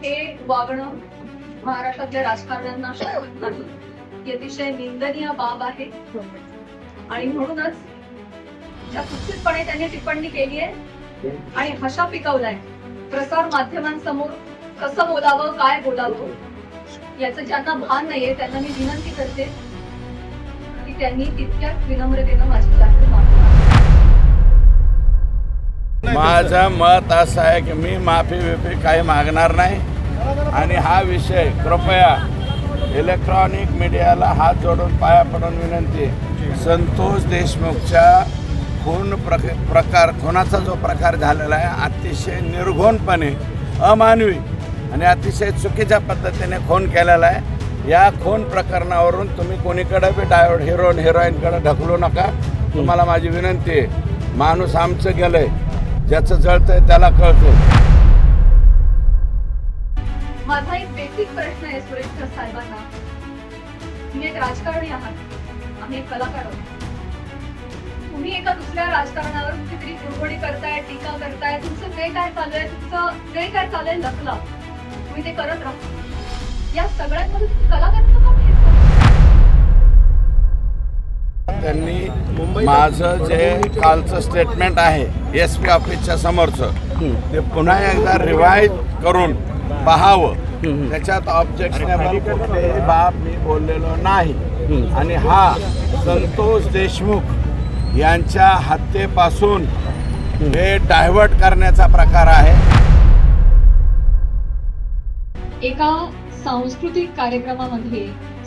हे वागणं महाराष्ट्रातल्या राजकारण्यांना शोभत नाही. ही अतिशय निंदनीय बाब आहे आणि म्हणूनच ज्या कुत्सितपणे त्यांनी टिप्पणी केली आहे आणि हशा पिकवलाय प्रसार माध्यमांसमोर कसं बोलावं काय बोलावं याचं ज्यांना भान नाहीये त्यांना मी विनंती करते की त्यांनी तितक्याच विनम्रतेनं माझी जाहीर माफी मागावी. माझं मत असं आहे की मी माफी काही मागणार नाही आणि हा विषय कृपया इलेक्ट्रॉनिक मीडियाला हात जोडून पाया पडून विनंती, संतोष देशमुखच्या खुनाचा जो प्रकार झालेला आहे अतिशय निर्घोणपणे अमानवी आणि अतिशय चुकीच्या पद्धतीने खून केलेला आहे. या खून प्रकरणावरून तुम्ही कोणीकडे बी हिरोईनकडे ढकलू नका. तुम्हाला माझी विनंती आहे. माणूस आमचं गेलंय, ज्याचं जळतंय त्याला कळतं. माझा एक बेसिक प्रश्न आहे सुरेश साहेबांना. तुम्ही एक राजकारणी आहात, आम्ही एक कलाकार आहोत. तुम्ही एका दुसऱ्या राजकारणावर कुठेतरी कुरघोडी करताय, टीका करताय, तुमचं जे काय चालू आहे, तुमचं जे काय चालू आहे लखला, तुम्ही ते करत राहा. या सगळ्यांमध्ये तुम्ही कलाकारांना का भेटता? त्यांनी माझं जे कालचं स्टेटमेंट आहे SP ऑफिसच्या समोरचं ते पुन्हा एकदा रिवाईज करून पाहावं. त्याच्यात ऑब्जेक्शनेबल कुठलेही बाब मी बोललेलो नाही आणि हा संतोष देशमुख यांच्या हत्येपासून हे डायव्हर्ट करण्याचा प्रकार आहे. एका सांस्कृतिक कार्यक्रमामध्ये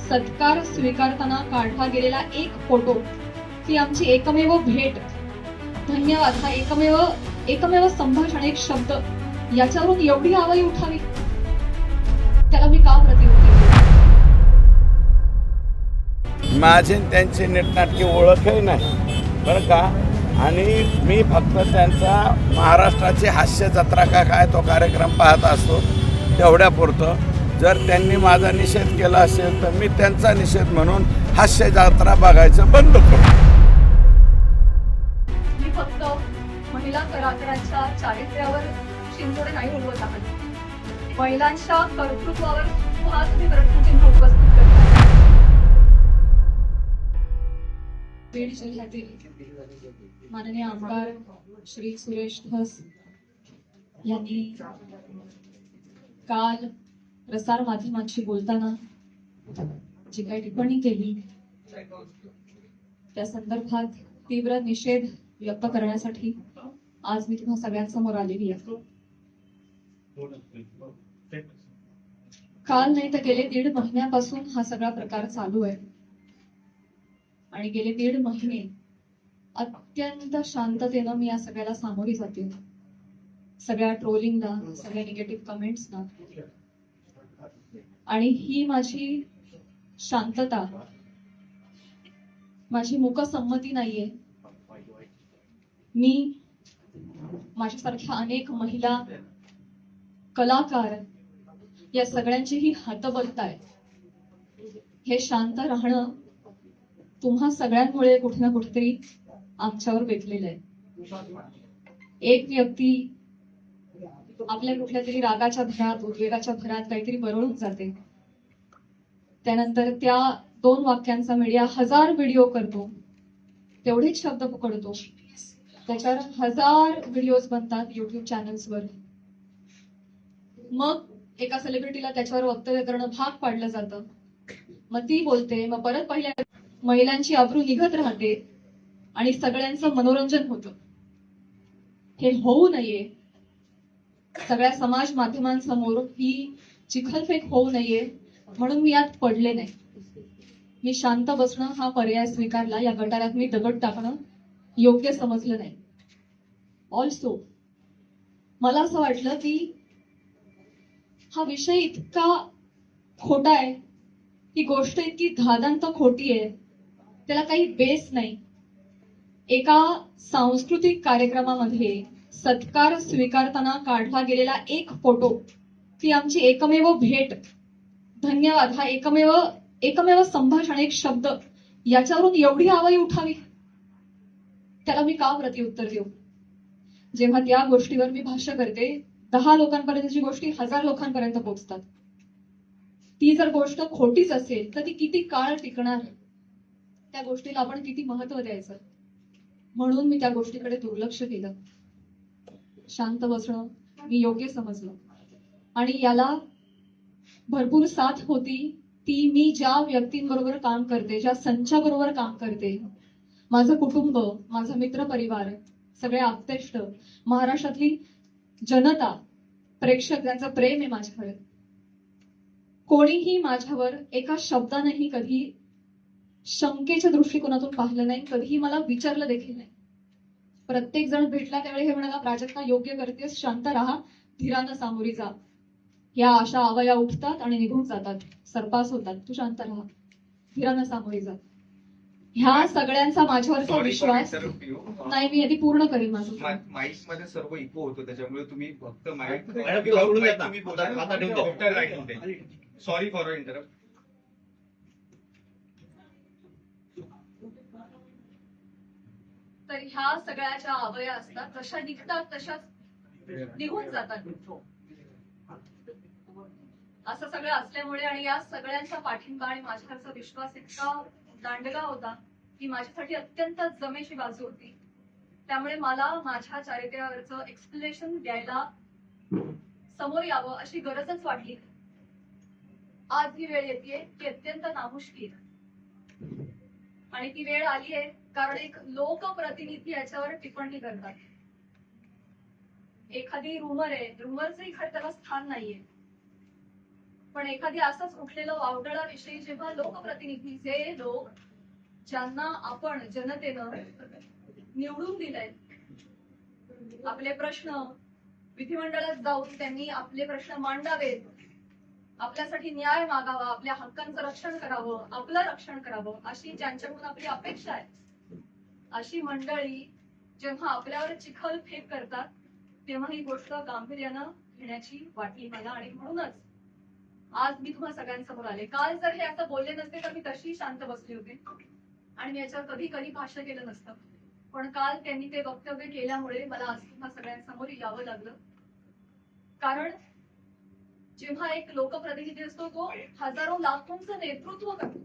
सत्कार स्वीकारताना काढला गेलेला एक फोटो, ती आमची एकमेव भेट, धन्यवाद हा एकमेव संभाषण, एक शब्द, याच्यावरून एवढी आवाई उठावी, त्याला मी का प्रतिउत्तर देऊ? माझी त्यांची नीटनाटकी ओळखही नाही बरं का. आणि मी फक्त त्यांचा महाराष्ट्राची हास्य जत्रा का काय तो कार्यक्रम पाहत असतो तेवढ्यापुरतं. जर त्यांनी माझा निषेध केला असेल तर मी त्यांचा निषेध म्हणून हास्य जत्रा बघायचं बंद करतो. मी फक्त महिला कलाकारांच्या चारित्र्यावर शिंतोडे नाही उडवत आहात. महिलांच्या कर्तृत्वावर हा तुम्ही प्रश्नचिन्ह उपस्थित करता. बीड जिल्ह्यातील माननीय आमदार श्री सुरेश धस यांनी काल प्रसार माध्यमांशी बोलताना जी काही टिप्पणी केली त्या संदर्भात तीव्र निषेध व्यक्त करण्यासाठी आज मी तुम्हा सगळ्यांसमोर आलेली आहे. काल नाही तर गेले 1.5 महिन्यापासून हा सगळा प्रकार चालू आहे आणि गेले 1.5 महिने अत्यंत शांततेनं मी या सगळ्याला सामोरी जाते. सगळ्या ट्रोलिंगला, सगळ्या निगेटिव्ह कमेंट्सना. आणि ही माझी शांतता, माझी मूकसंमती नाहीये. मी माझ्यासारख्या अनेक महिला कलाकार या सगळ्यांची ही हतबलता आहे. हे शांत राहणं तुम्हा सगळ्यांमुळे कुठे ना कुठेतरी आमच्यावर बेतलेलं आहे. एक व्यक्ती आपल्या कुठल्या तरी रागाच्या भरात, उद्वेगाच्या भरात काहीतरी बरळून जाते, त्यानंतर त्या 2 वाक्यांचा मीडिया 1000 व्हिडिओ करतो, तेवढेच शब्द पकडतो, त्याच्यावर 1000 व्हिडिओज बनतात युट्यूब चॅनल्सवर. मग एका सेलिब्रिटीला त्याच्यावर वक्तव्य करणं भाग पाडलं जातं. मग ती बोलते, मग परत पहिल्या महिलांची अब्रू निघत राहते आणि सगळ्यांचं मनोरंजन होतं. हे होऊ नये, सगळ्या समाज माध्यमांसमोर ही चिखलफेक होऊ नये म्हणून मी यात पडले नाही. मी शांत बसणं हा पर्याय स्वीकारला. या गटारात मी दगड टाकणं योग्य समजलं नाही. ऑल्सो मला असं वाटलं की हा विषय इतका खोटा आहे, ही गोष्ट इतकी धादांत खोटी आहे, त्याला काही बेस नाही. एका सांस्कृतिक कार्यक्रमामध्ये सत्कार स्वीकारताना काढला गेलेला एक फोटो, ती आमची एकमेव भेट, धन्यवाद हा एकमेव संभाषण, एक शब्द, याच्यावरून एवढी आवाई उठावी, त्याला मी का प्रतिउत्तर देऊ? जेव्हा त्या गोष्टीवर मी भाष्य करते 10 लोकांपर्यंतची गोष्टी 1000 लोकांपर्यंत पोहोचतात. ती जर गोष्ट खोटीच असेल तर ती किती काळ टिकणार, त्या गोष्टीला आपण किती महत्व द्यायचं. म्हणून मी त्या गोष्टीकडे दुर्लक्ष केलं. शांत बसणं मी योग्य समजलं आणि याला भरपूर साथ होती ती मी ज्या व्यक्तींबरोबर काम करते, ज्या संचाबरोबर काम करते, माझं कुटुंब, माझा मित्रपरिवार, सगळे आप्तेष्ट, महाराष्ट्रातली जनता, प्रेक्षक, ज्यांचं प्रेम आहे माझ्यावर. कोणीही माझ्यावर एका शब्दानेही कधी शंकेच्या दृष्टिकोनातून पाहिलं नाही, कधीही मला विचारलं देखील नाही. प्रत्येक जण भेटला त्यावेळी हे म्हणाला, प्राजक्ता योग्य करतेस, शांत राहा, धीरानं सामोरी जा. या अशा आवया उठतात आणि निघून जातात, सरपास होतात, तू शांत राहा, धीरानं सामोरी जा. ह्या सगळ्यांचा माझ्यावरचा विश्वास नाही. मी आधी पूर्ण करेन माझं. माईक मध्ये सर्व इको होतो, त्याच्यामुळे तुम्ही फक्त माईक सॉरी फॉर इंटरप्ट. तर ह्या सगळ्याच्या आवया असतात, जशा निघतात तशाच निघून जातात. असं सगळं असल्यामुळे आणि या सगळ्यांचा पाठिंबा आणि माझ्यावरचा विश्वास इतका दांडगा होता की माझ्यासाठी अत्यंत जमेची बाजू होती. त्यामुळे मला माझ्या चारित्र्यावरचं एक्सप्लेनेशन द्यायला समोर यावं अशी गरजच वाटली. आज ही वेळ येते ती अत्यंत नामुष्की आणि ती वेळ आली आहे कारण एक लोकप्रतिनिधी याच्यावर टिप्पणी करतात. एखादी रुमर आहे, रुमरचंही खरं त्याला स्थान नाहीये, पण एखादी असंच उठलेलं वावटळाविषयी जेव्हा लोकप्रतिनिधी, जे लोक ज्यांना आपण जनतेनं निवडून दिलंय, आपले प्रश्न विधिमंडळात जाऊन त्यांनी आपले प्रश्न मांडावेत, आपल्यासाठी न्याय मागावा, आपल्या हक्कांचं रक्षण करावं, आपलं रक्षण करावं, अशी ज्यांच्याकडून आपली अपेक्षा आहे, अशी मंडळी जेव्हा आपल्यावर चिखल फेक करतात तेव्हा ही गोष्ट गांभीर्यानं घेण्याची वाटली मला. आणि म्हणूनच आज मी तुम्हा सगळ्यांसमोर आले. काल जर हे असं बोलले नसते तर मी तशी शांत बसली होते आणि मी याच्यावर कधी कधी भाष्य केलं नसतं. पण काल त्यांनी ते वक्तव्य केल्यामुळे मला आज तुम्हा सगळ्यांसमोर यावं लागलं. कारण जेव्हा एक लोकप्रतिनिधी असतो तो हजारो लाखोंचं नेतृत्व करतो,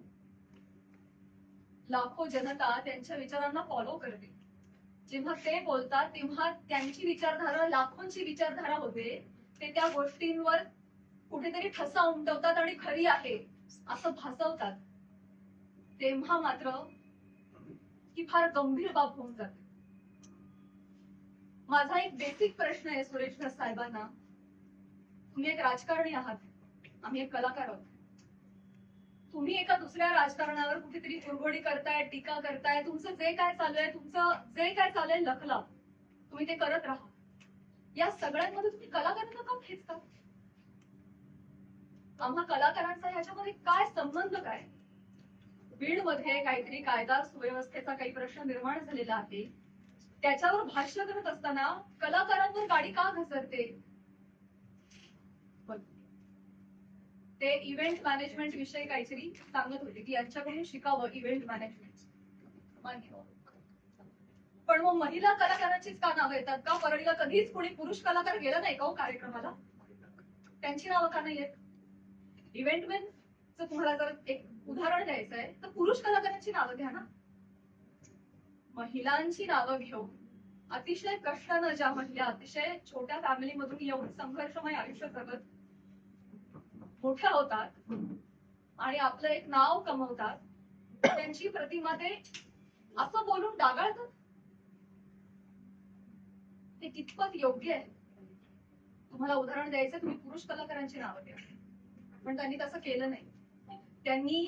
लाखो जनता त्यांच्या विचारांना फॉलो करते. जेव्हा ते बोलतात तेव्हा त्यांची विचारधारा लाखोंची विचारधारा होते, ते त्या गोष्टींवर कुठेतरी ठसा उमटवतात आणि खरी आहे असं भासवतात, तेव्हा मात्र ही फार गंभीर बाब होऊन जाते. माझा एक बेसिक प्रश्न आहे सुरेश धस साहेबांना. तुम्ही एक राजकारणी आहात, आम्ही एक कलाकार आहोत. तुम्ही एका दुसऱ्या राजकारणावर कुठेतरी कुरघोडी करताय, टीका करताय, तुमचं जे काय चालू आहे, तुमचं जे काय चालू आहे लखला, तुम्ही ते करत राहा. या सगळ्यांमध्ये तुम्ही कलाकारांना का खेचता? आम्हा कलाकारांचा ह्याच्यामध्ये काय संबंध? काय बीडमध्ये काहीतरी कायदा सुव्यवस्थेचा काही प्रश्न निर्माण झालेला आहे, त्याच्यावर भाष्य करत असताना कलाकारांवर गाडी का घसरते? ते इव्हेंट मॅनेजमेंट विषयी काहीतरी सांगत होते की यांच्याकडून शिकावं इव्हेंट मॅनेजमेंट. पण मग महिला कलाकारांचीच का नावं येतात? का परळीला कधीच कोणी पुरुष कलाकार गेला नाही का हो कार्यक्रमाला? त्यांची नावं का नाही येत? इव्हेंटमॅनचं तुम्हाला जर एक उदाहरण द्यायचं आहे तर पुरुष कलाकारांची नावं घ्या ना. महिलांची नावं घेऊन अतिशय कष्टानं ज्या महिला अतिशय छोट्या फॅमिलीमधून येऊन संघर्षमय आयुष्य जगत मोठ्या होतात आणि आपलं एक नाव कमवतात, त्यांची प्रतिमा ते असं बोलून डागाळतात, ते कितपत योग्य आहे? तुम्हाला उदाहरण द्यायचं, तुम्ही पुरुष कलाकारांची नावं द्या, पण त्यांनी तसं केलं नाही. त्यांनी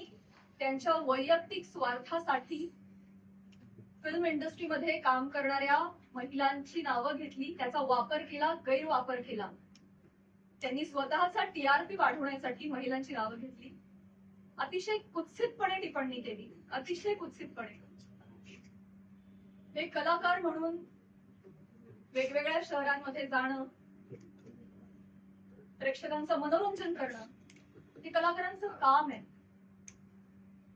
त्यांच्या वैयक्तिक स्वार्थासाठी फिल्म इंडस्ट्रीमध्ये काम करणाऱ्या महिलांची नावं घेतली, त्याचा वापर केला, गैरवापर केला. त्यांनी स्वतःचा टीआरपी वाढवण्यासाठी महिलांची नावं घेतली, अतिशय कुत्सितपणे टिप्पणी केली, अतिशय कुत्सितपणे. हे कलाकार म्हणून वेगवेगळ्या शहरांमध्ये जाणं, प्रेक्षकांचं मनोरंजन करणं, हे कलाकारांचं काम आहे.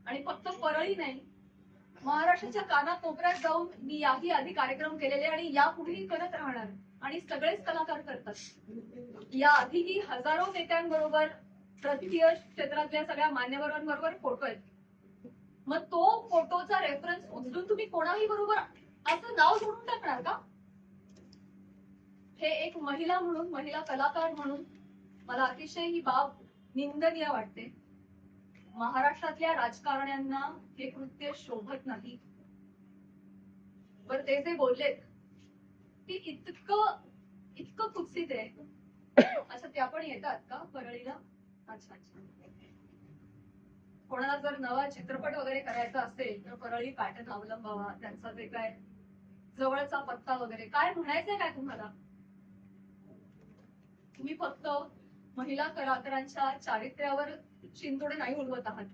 आणि फक्त परळी नाही, महाराष्ट्राच्या कानाकोपऱ्यात जाऊन मी याही आधी कार्यक्रम केलेले आणि यापुढेही करत राहणार. आणि सगळेच कलाकार करतात। या आधीही हजारो नेत्यांबरोबर राजकीय क्षेत्रातल्या सगळ्या मान्यवरांबरोबर फोटो आहेत। मग तो फोटोचा रेफरन्स उचलून तुम्ही कोणाही बरोबर असं नाव जोडून टाकणार का? हे एक महिला म्हणून, महिला कलाकार म्हणून मला अतिशय ही बाब निंदनीय वाटते। महाराष्ट्रातल्या राजकारण्यांना हे कृत्य शोभत नाही। बरं, ते जे बोललेत की इतकं कुत्सित आहे, असं त्या पण येतात का परळीला? अच्छा अच्छा, कोणाला जर नवा चित्रपट वगैरे करायचा असेल तर परळी पॅटर्न अवलंबावा, त्यांचा जे काय जवळचा पत्ता वगैरे काय म्हणायचंय काय तुम्हाला? तुम्ही फक्त महिला कलाकारांच्या चारित्र्यावर शिंतोडे नाही उडवत आहात,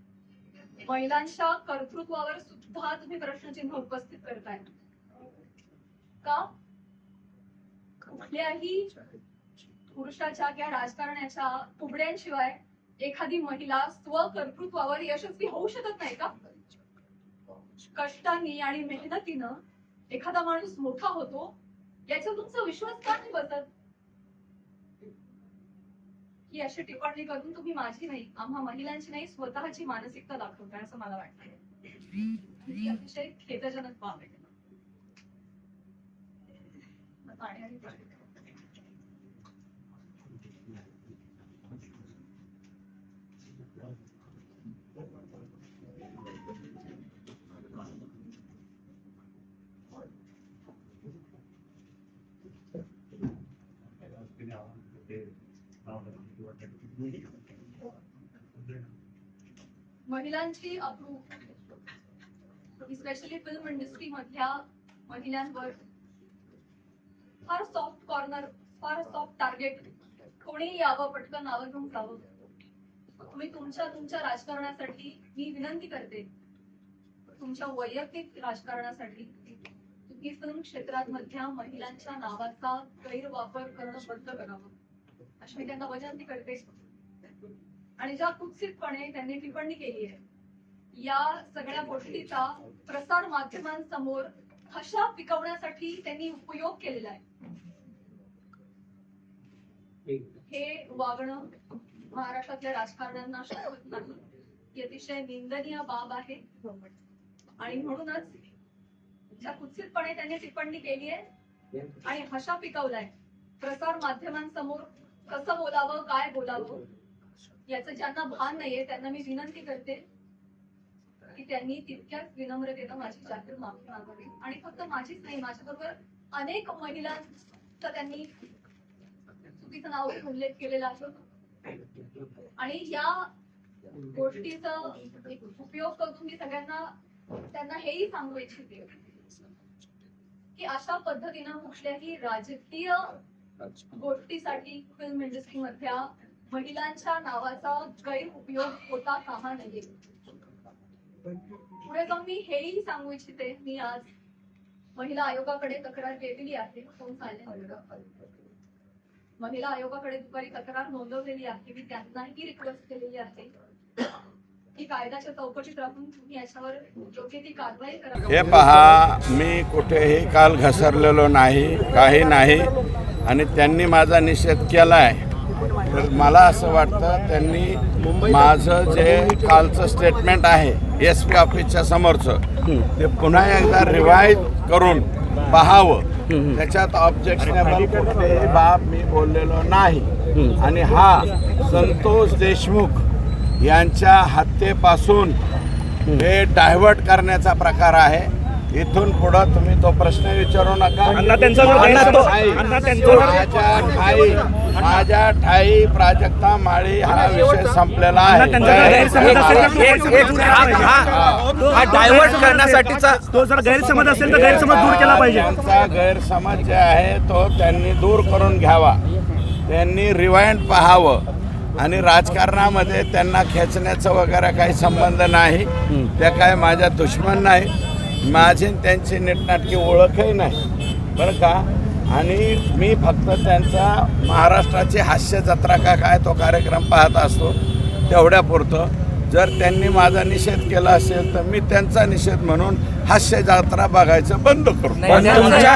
महिलांच्या कर्तृत्वावर सुद्धा तुम्ही प्रश्नचिन्ह उपस्थित करताय का? कुठल्याही पुरुषाच्या किंवा राजकारण्याच्या उबड्यांशिवाय एखादी महिला स्वकर्तृत्वावर यशस्वी होऊ शकत नाही का? कष्टांनी आणि मेहनतीनं एखादा माणूस मोठा होतो, याचा तुमचा विश्वास का नाही बसत? ही अशी टिप्पणी करून तुम्ही माझी नाही, आम्हा महिलांची नाही, स्वतःची मानसिकता दाखवताय असं मला वाटतं। ही अतिशय खेदजनक बाब आहे। महिलांची अब्रू, स्पेशली फिल्म इंडस्ट्री मधल्या महिलांवर फार सॉफ्ट कॉर्नर, फार सॉफ्ट टार्गेट कोणी यावं, पटकन नावं घेऊन जावं। तुम्ही तुमच्या राजकारणासाठी मी विनंती करते, तुमच्या वैयक्तिक राजकारणासाठी तुम्ही फिल्म क्षेत्रात मधल्या महिलांच्या नावाचा गैरवापर करणं बंद करावं, अशी मी त्यांना विनंती करते। आणि ज्या कुत्सितपणे त्यांनी टिप्पणी केली आहे, या सगळ्या गोष्टीचा प्रसार माध्यमांसमोर हशा पिकवण्यासाठी त्यांनी उपयोग केलेला आहे। हे वागणं महाराष्ट्रातल्या राजकारण्यांना शोभत नाही, ही अतिशय निंदनीय बाब आहे। आणि म्हणूनच ज्या कुत्सितपणे त्यांनी टिप्पणी केली आहे आणि हशा पिकवलाय, प्रसार माध्यमांसमोर कसं बोलावं, काय बोलावं याचं ज्यांना भान नाहीये त्यांना मी विनंती करते की त्यांनी तितक्याच विनम्रतेनं माझी जाहीर माफी मागावी। आणि फक्त माझीच नाही, माझ्याबरोबर अनेक महिलांचा त्यांनी चुकीचं नाव उल्लेख केलेला आहे। आणि या गोष्टीचा उपयोग करून मी सगळ्यांना त्यांना हेही सांगू इच्छिते की अशा पद्धतीनं कुठल्याही राजकीय गोष्टीसाठी फिल्म इंडस्ट्री मधल्या महिलांच्या नावाचा गैरउपयोग होता कामा नये। पुढे जाऊन मी हेही सांगू इच्छिते, मी आज महिला आयोगाकडे तक्रार केलेली आहे। महिला आयोगाकडे दुपारी तक्रार नोंदवलेली आहे। मी त्यांनाही रिक्वेस्ट केलेली आहे की कायद्याच्या चौकटीत राहून तुम्ही याच्यावर योग्य ती कारवाई करा। हे पहा, मी कुठेही काल घसरलेलो नाही, काही नाही, आणि त्यांनी माझा निषेध केलाय। तर मला असं वाटतं त्यांनी माझं जे कालचं स्टेटमेंट आहे SP ऑफिसच्या समोरचं, ते पुन्हा एकदा रिवाईज करून पाहावं। त्याच्यात ऑब्जेक्शनेबल कुठलीही बाब मी बोललेलो नाही। आणि हा संतोष देशमुख यांच्या हत्येपासून हे डायव्हर्ट करण्याचा प्रकार आहे। इथून पुढं तुम्ही तो प्रश्न विचारू नका। माझ्या ठाई प्राजक्ता माळी हा विषय संपलेला आहे। डायव्हर्ट करण्यासाठीचा तो जर गैरसमज असेल तर गैरसमज दूर केला पाहिजे। त्यांचा गैरसमज जे आहे तो त्यांनी दूर करून घ्यावा, त्यांनी रिवाइंड पाहावं। आणि राजकारणामध्ये त्यांना खेचण्याचा वगैरे काही संबंध नाही, त्या काय माझ्या दुश्मन नाही, माझी त्यांची नीटनाटकी ओळखही नाही बरं का। आणि मी फक्त त्यांचा महाराष्ट्राची हास्य जत्रा का काय तो कार्यक्रम पाहत असतो, तेवढ्यापुरतं। जर त्यांनी माझा निषेध केला असेल तर मी त्यांचा निषेध म्हणून हास्य जत्रा बघायचं बंद करू. पण तुमच्या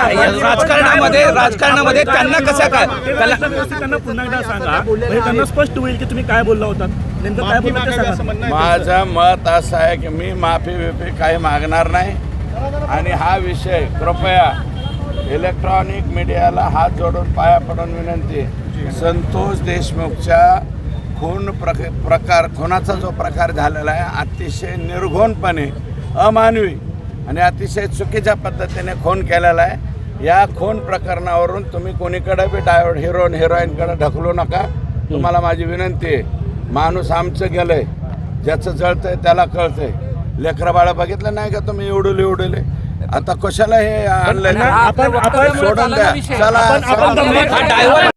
राजकारणामध्ये त्यांना कसं काय त्यांना पुन्हा एकदा सांगा, म्हणजे त्यांना स्पष्ट होईल की तुम्ही काय बोलला होता, नेमकं काय बोलला ते सांगा. माझं मत असं आहे की मी माफी बिफी काही मागणार नाही आणि हा विषय कृपया इलेक्ट्रॉनिक मीडियाला हात जोडून पाया पडून विनंती, संतोष देशमुखच्या खुनाचा जो प्रकार झालेला आहे अतिशय निर्घोणपणे अमानवी आणि अतिशय चुकीच्या पद्धतीने खून केलेला आहे. या खून प्रकरणावरून तुम्ही कोणीकडे बी हिरोईनकडे ढकलू नका. तुम्हाला माझी विनंती आहे. माणूस आमचं गेलंय, ज्याचं जळतंय त्याला कळतंय. लेकरं बाळा बघितलं नाही का तुम्ही एवढले आता कशाला हे आणलंय? आपण सोडून द्या. चला.